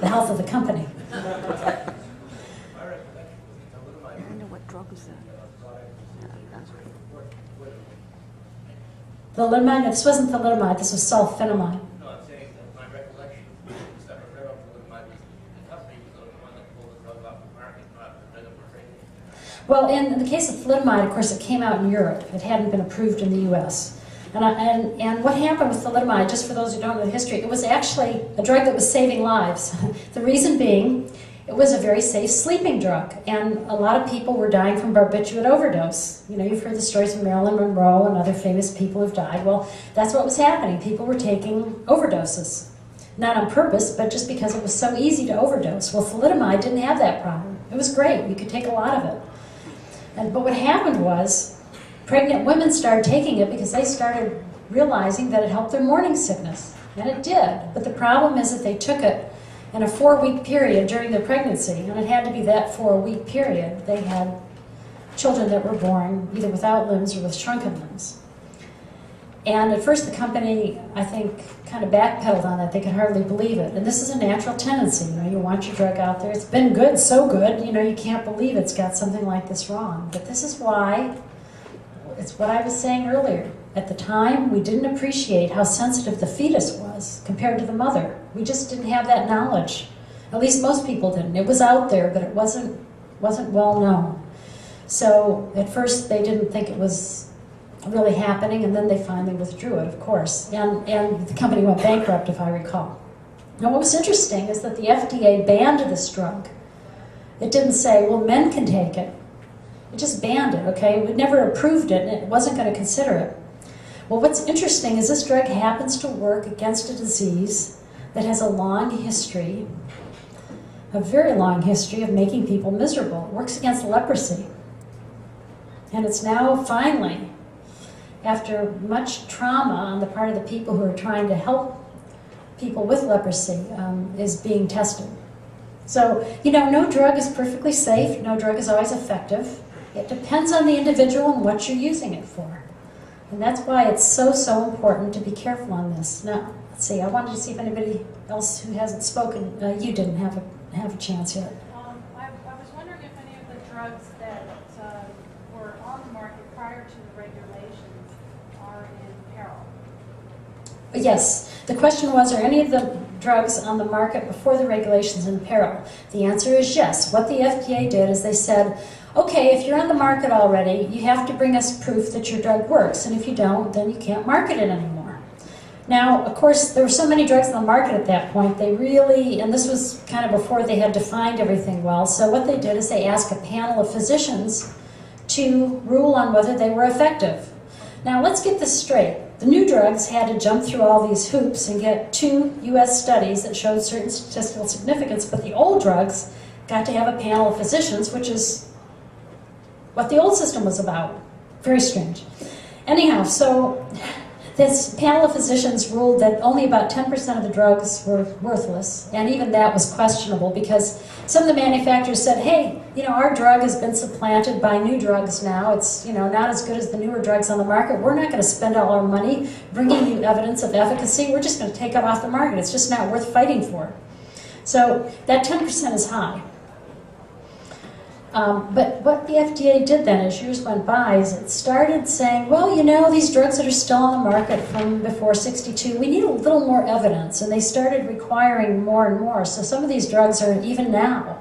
the health of the company. I wonder what drug is that? The thalidomide, this wasn't thalidomide, this was sulfenamide. No, I'm saying that my recollection is that thalidomide was the company was the one that pulled the drug off the market, not the drug for training. Well, in the case of thalidomide, of course, it came out in Europe. It hadn't been approved in the U.S. And what happened with thalidomide, just for those who don't know the history, it was actually a drug that was saving lives. The reason being, it was a very safe sleeping drug, and a lot of people were dying from barbiturate overdose. You know, you've heard the stories of Marilyn Monroe and other famous people who've died. Well, that's what was happening. People were taking overdoses. Not on purpose, but just because it was so easy to overdose. Well, thalidomide didn't have that problem. It was great. You could take a lot of it. But what happened was, pregnant women started taking it because they started realizing that it helped their morning sickness. And it did. But the problem is that they took it in a 4-week period during their pregnancy, and it had to be that 4-week period. They had children that were born either without limbs or with shrunken limbs. And at first the company, I think, kind of backpedaled on that. They could hardly believe it. And this is a natural tendency. You know, you want your drug out there. It's been good, so good, you know, you can't believe it's got something like this wrong. But this is why, it's what I was saying earlier. At the time, we didn't appreciate how sensitive the fetus was compared to the mother. We just didn't have that knowledge. At least most people didn't. It was out there, but it wasn't well known. So at first they didn't think it was really happening, and then they finally withdrew it, of course. And the company went bankrupt, if I recall. Now what was interesting is that the FDA banned this drug. It didn't say, well, men can take it. It just banned it, okay? It never approved it, and it wasn't going to consider it. Well, what's interesting is this drug happens to work against a disease that has a long history, a very long history of making people miserable. It works against leprosy. And it's now finally, after much trauma on the part of the people who are trying to help people with leprosy, is being tested. So, you know, no drug is perfectly safe. No drug is always effective. It depends on the individual and what you're using it for. And that's why it's so important to be careful on this. Now, let's see, I wanted to see if anybody else who hasn't spoken, you didn't have a chance yet. I was wondering if any of the drugs that were on the market prior to the regulations are in peril. Yes, the question was, are any of the drugs on the market before the regulations in peril? The answer is yes. What the FDA did is they said, okay, if you're on the market already, you have to bring us proof that your drug works, and if you don't, then you can't market it anymore. Now, of course, there were so many drugs on the market at that point, they really, and this was kind of before they had defined everything well, so what they did is they asked a panel of physicians to rule on whether they were effective. Now, let's get this straight. The new drugs had to jump through all these hoops and get 2 US studies that showed certain statistical significance, but the old drugs got to have a panel of physicians, which is what the old system was about. Very strange. Anyhow, so this panel of physicians ruled that only about 10% of the drugs were worthless, and even that was questionable because some of the manufacturers said, hey, you know, our drug has been supplanted by new drugs now. It's, you know, not as good as the newer drugs on the market. We're not going to spend all our money bringing you evidence of efficacy. We're just going to take it off the market. It's just not worth fighting for. So that 10% is high. But what the FDA did then as years went by is it started saying, well, you know, these drugs that are still on the market from before 62, we need a little more evidence. And they started requiring more and more. So some of these drugs are even now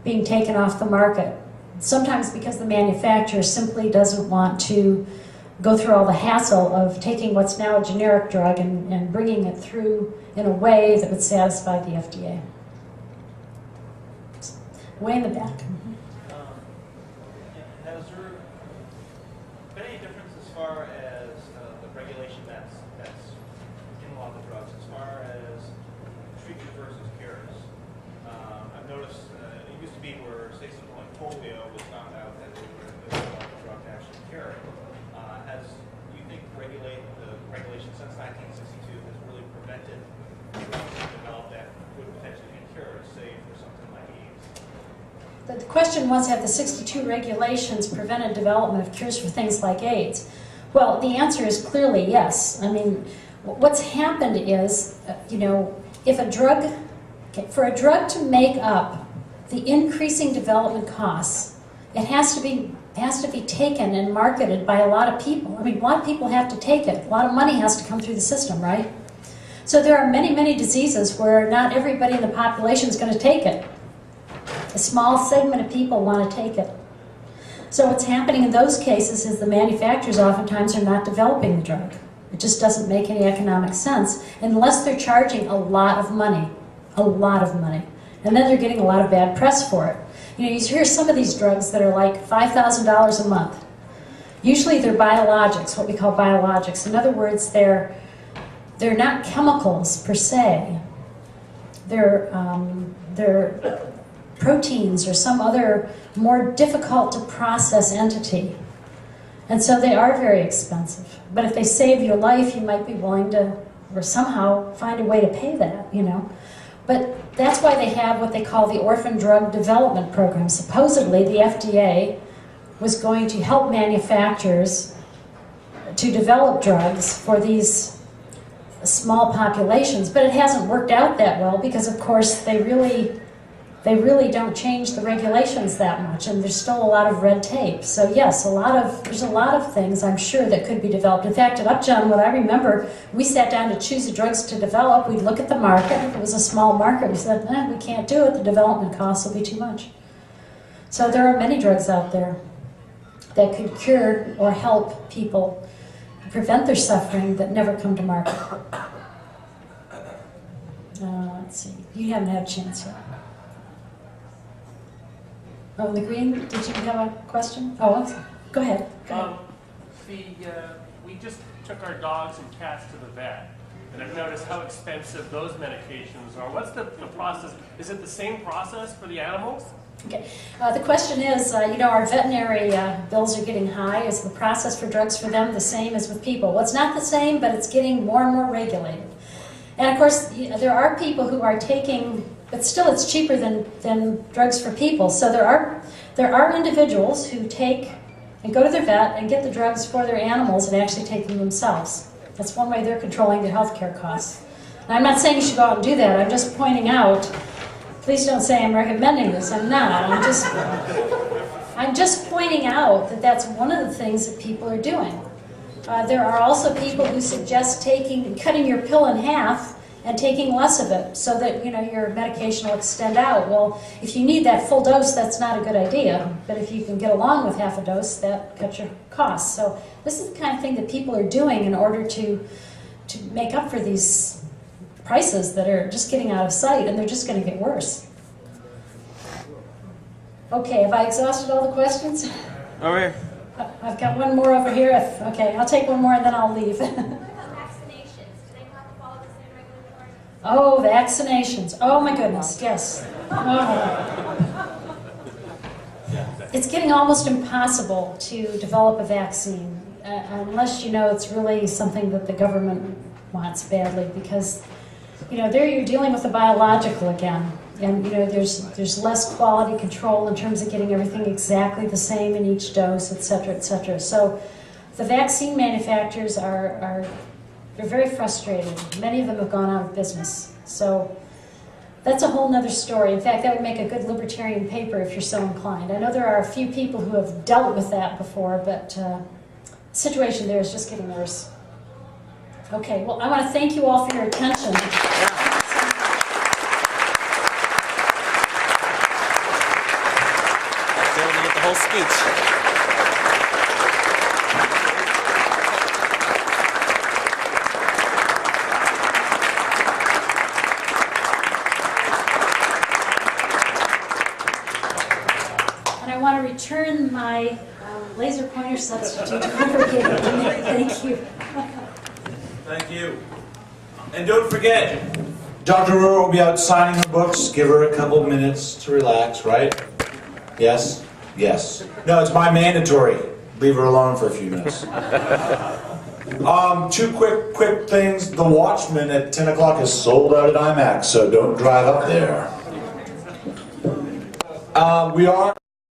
being taken off the market. Sometimes because the manufacturer simply doesn't want to go through all the hassle of taking what's now a generic drug and bringing it through in a way that would satisfy the FDA. Way in the back. Has there been any difference as far as the regulation that's in a lot of the drugs, as far as treatment versus cures? I've noticed it used to be where, say, something like polio was found out that it was a drug to actually cure it. Do you think the regulation since 1962 has really prevented drugs to develop that would potentially be cured, say, for something like AIDS? The question was, have the 62 regulations prevented development of cures for things like AIDS? Well, the answer is clearly yes. I mean, what's happened is, you know, if a drug Okay, for a drug to make up the increasing development costs, it has to be taken and marketed by a lot of people. I mean, a lot of people have to take it. A lot of money has to come through the system, right? So there are many, many diseases where not everybody in the population is going to take it. A small segment of people want to take it. So what's happening in those cases is the manufacturers oftentimes are not developing the drug. It just doesn't make any economic sense unless they're charging a lot of money. A lot of money. And then they're getting a lot of bad press for it. You know, you hear some of these drugs that are like $5,000 a month. Usually they're biologics, what we call biologics. In other words, they're not chemicals per se. They're proteins or some other more difficult to process entity. And so they are very expensive. But if they save your life, you might be willing to, or somehow find a way to pay that, you know. But that's why they have what they call the Orphan Drug Development Program. Supposedly, the FDA was going to help manufacturers to develop drugs for these small populations, but it hasn't worked out that well because, of course, they really don't change the regulations that much, and there's still a lot of red tape. So yes, there's a lot of things I'm sure that could be developed. In fact, at Upjohn, what I remember, we sat down to choose the drugs to develop. We'd look at the market. If it was a small market, we said, we can't do it. The development costs will be too much. So there are many drugs out there that could cure or help people prevent their suffering that never come to market. Let's see. You haven't had a chance yet. Oh, the green, did you have a question? Oh, okay. Go ahead. We just took our dogs and cats to the vet, and I've noticed how expensive those medications are. What's the process? Is it the same process for the animals? Okay. The question is, our veterinary bills are getting high. Is the process for drugs for them the same as with people? Well, it's not the same, but it's getting more and more regulated. And of course, there are people who are taking, but still it's cheaper than drugs for people. So there are individuals who take and go to their vet and get the drugs for their animals and actually take them themselves. That's one way they're controlling their health care costs. And I'm not saying you should go out and do that. I'm just pointing out, please don't say I'm recommending this. I'm not. I'm just pointing out that that's one of the things that people are doing. There are also people who suggest cutting your pill in half and taking less of it so that your medication will extend out. Well, if you need that full dose, that's not a good idea. But if you can get along with half a dose, that cuts your costs. So this is the kind of thing that people are doing in order to make up for these prices that are just getting out of sight, and they're just going to get worse. Okay, have I exhausted all the questions? Over here. I've got one more over here. Okay, I'll take one more and then I'll leave. Vaccinations, do they have to follow the same regulatory? Oh, vaccinations. Oh my goodness, yes. Oh. It's getting almost impossible to develop a vaccine unless it's really something that the government wants badly, because there you're dealing with the biological again. And there's less quality control in terms of getting everything exactly the same in each dose, et cetera, et cetera. So the vaccine manufacturers they're very frustrated. Many of them have gone out of business. So that's a whole nother story. In fact, that would make a good libertarian paper if you're so inclined. I know there are a few people who have dealt with that before, but the situation there is just getting worse. Okay, well, I want to thank you all for your attention. Whole speech. And I want to return my laser pointer substitute to whoever gave it to me. Thank you. Thank you. And don't forget, Dr. Ruwart will be out signing her books. Give her a couple minutes to relax, right? Yes? Yes. No, it's my mandatory. Leave her alone for a few minutes. Two quick things. The Watchmen at 10 o'clock is sold out at IMAX, so don't drive up there. We are...